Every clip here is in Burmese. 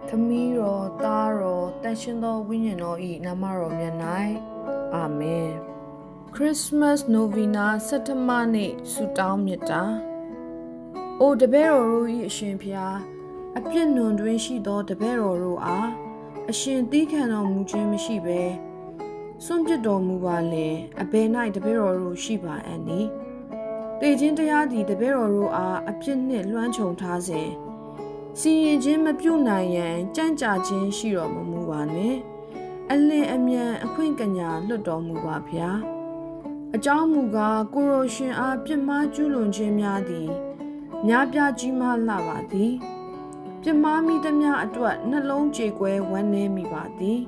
သမီးတော်သားတော်တန်ရှင်သောဝိညာဉ်တော်၏နာမတော်မြတ်၌အာမင်ခရစ်စမတ်နိုဗီနာဆဋ္ဌမနေ့ဆုတောင်းမေတ္တာအိုတပည့်တော်တို့၏အရှင်ဖျားအပြစ်နွန်တွင်ရှိသောတပည့်တော်တို့အားအရှင်သီးခံတော်မူခြင်းမရှိဘဲစွန့်ပစ်တော်မူပါလေအဘယ်၌တပည့်တော်တို့ရှိပါအံ့နည်းတေခြင်းတရားသည်တပည့်တော်တို့အားအပြစ်နှင့်လွှမ်းခြုံထားစဉ်စီရင်ခြင်းမပြုနိုင်ရန်ကြံ့ကြာခြင်းရှိတော်မမူပါနှင့်အလင်းအမြန်အခွင့်ကညာလွတ်တော်မူပါဗျာအကြောင်းမူကားကိုရိုရှင်အားပြစ်မှားကျူးလွန်ခြင်းများသည်များပြားကြီးမားလှပါသည်ပြစ်မှားမိသမျှအတွက်နှလုံးကြေကွဲဝမ်းနည်းမိပါသည်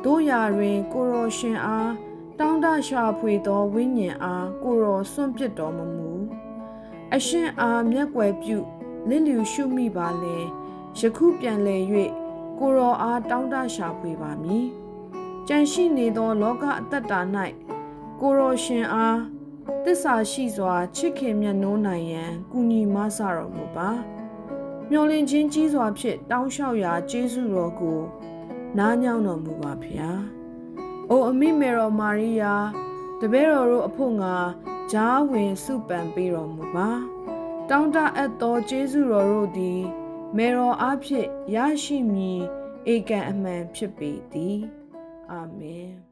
တို့ရာတွင်ကိုရိုရှင်အားတောင်းတရှာဖွေသောဝိညာဉ်အားကိုရိုစွန့်ပစ်တော်မမူအရှင်အားမျက်ွယ်ပြုလစ်လျူရှုမိပါလေယခုပြန်လည်၍ကိုရောအားတောင်းတရှာဖွေပါမည်ကြံရှိနေသောလောကအတ္တတာ၌ကိုရောရှင်အားသစ္စာရှိစွာချစ်ခင်မြတ်နိုးနိုင်ရန်ကူညီမဆတော်မူပါမျှော်လင့်ခြင်းကြီးစွာဖြင့်တောင်းလျှောက်ရာကျေးဇူးတော်ကိုနားညောင်းတော်မူပါဖျားအိုအမိမေတော်မာရိယာတပည့်တော်တို့အဖို့ငါဂျားဝင်စုပန်ပေးတော်မူပါတောင်းတအပ်သောကျေးဇူးတော်တို့သည်မေတော်အားဖြင့်ရရှိမည်ဧကန်အမှန်ဖြစ်ပေသည်အာမင်